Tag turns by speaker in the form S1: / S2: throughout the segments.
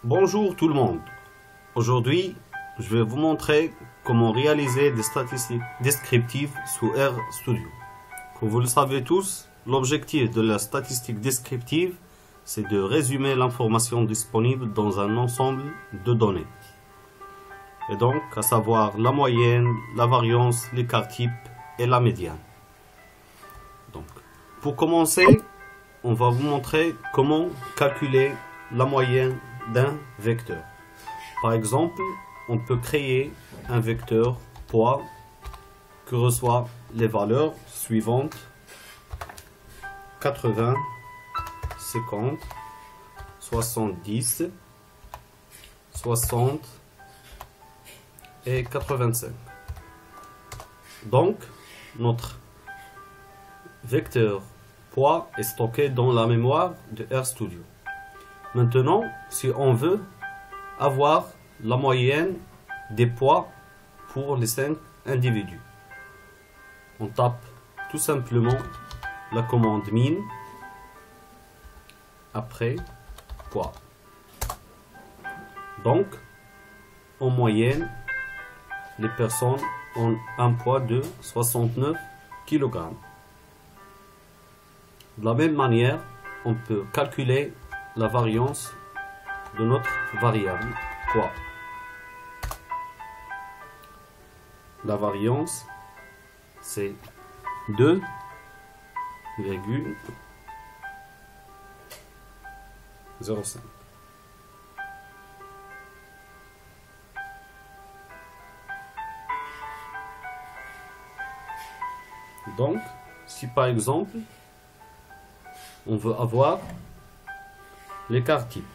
S1: Bonjour tout le monde. Aujourd'hui, je vais vous montrer comment réaliser des statistiques descriptives sous RStudio. Comme vous le savez tous, l'objectif de la statistique descriptive, c'est de résumer l'information disponible dans un ensemble de données. Et donc, à savoir la moyenne, la variance, l'écart type et la médiane. Donc, pour commencer, on va vous montrer comment calculer la moyenne d'un vecteur. Par exemple, on peut créer un vecteur poids qui reçoit les valeurs suivantes: 80, 50, 70, 60 et 85. Donc, notre vecteur poids est stocké dans la mémoire de RStudio. Maintenant, si on veut avoir la moyenne des poids pour les 5 individus, on tape tout simplement la commande min après poids. Donc, en moyenne, les personnes ont un poids de 69 kg. De la même manière, on peut calculer la variance de notre variable poids. La variance, c'est 2,05. Donc, si par exemple, on veut avoir l'écart type.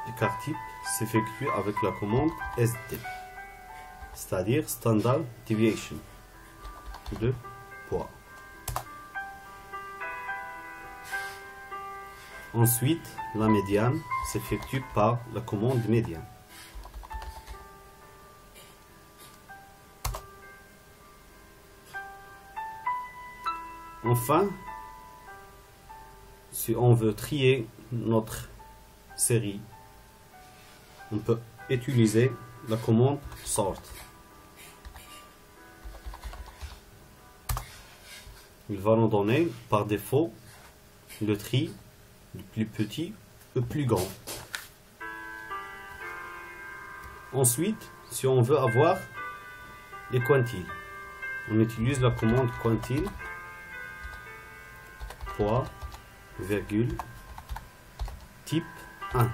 S1: L'écart type s'effectue avec la commande ST, c'est-à-dire Standard Deviation de poids. Ensuite, la médiane s'effectue par la commande médiane. Enfin, si on veut trier notre série, on peut utiliser la commande sort. Il va nous donner par défaut le tri du plus petit au plus grand. Ensuite, si on veut avoir les quantiles, on utilise la commande quantile poids, virgule, type 1.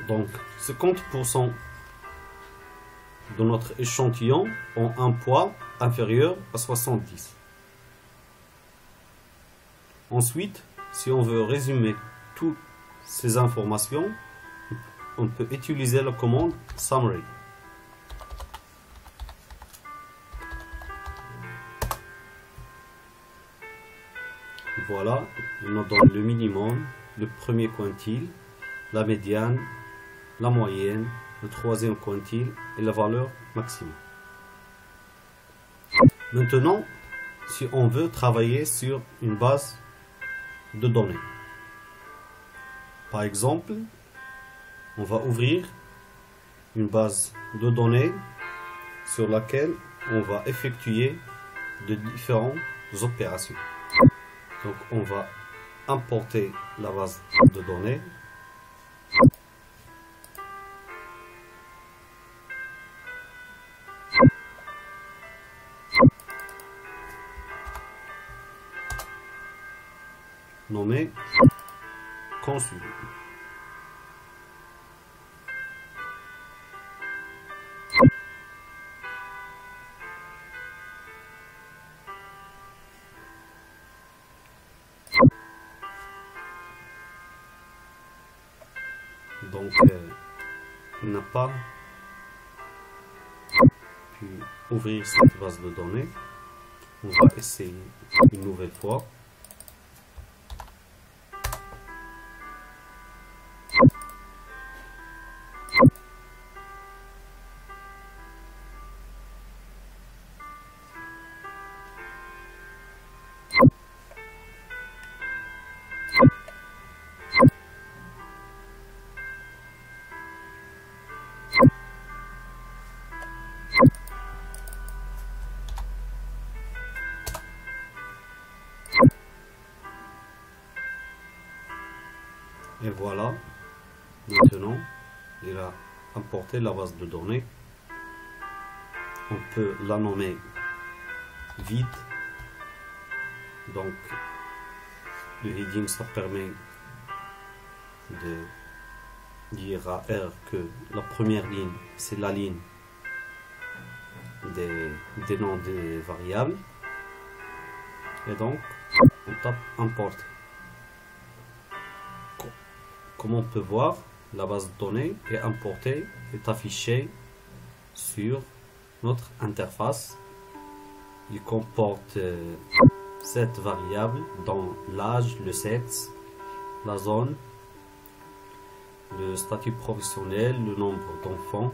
S1: Donc, 50% de notre échantillon ont un poids inférieur à 70. Ensuite, si on veut résumer toutes ces informations, on peut utiliser la commande summary. Voilà, il nous donne le minimum, le premier quantile, la médiane, la moyenne, le troisième quantile et la valeur maximum. Maintenant, si on veut travailler sur une base de données, par exemple, on va ouvrir une base de données sur laquelle on va effectuer de différentes opérations. Donc, on va importer la base de données. Nommé consul. Donc, il n'a pas pu ouvrir cette base de données. On va essayer une nouvelle fois. Et voilà, maintenant, il a importé la base de données. On peut la nommer vide. Donc, le heading, ça permet de dire à R que la première ligne, c'est la ligne des noms des variables. Et donc, on tape importer. Comme on peut voir, la base de données est importée, est affichée sur notre interface. Il comporte 7 variables, dont l'âge, le sexe, la zone, le statut professionnel, le nombre d'enfants,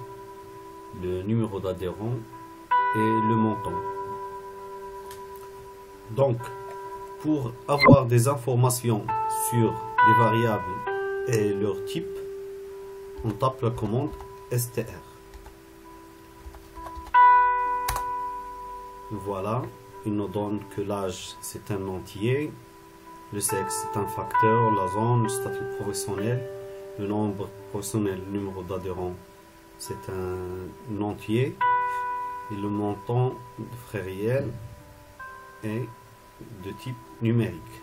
S1: le numéro d'adhérent et le montant. Donc, pour avoir des informations sur les variables et leur type, on tape la commande str. Voilà, il nous donne que l'âge c'est un entier, le sexe c'est un facteur, la zone, le statut professionnel, le nombre professionnel, le numéro d'adhérent c'est un entier, et le montant de frais réels est de type numérique.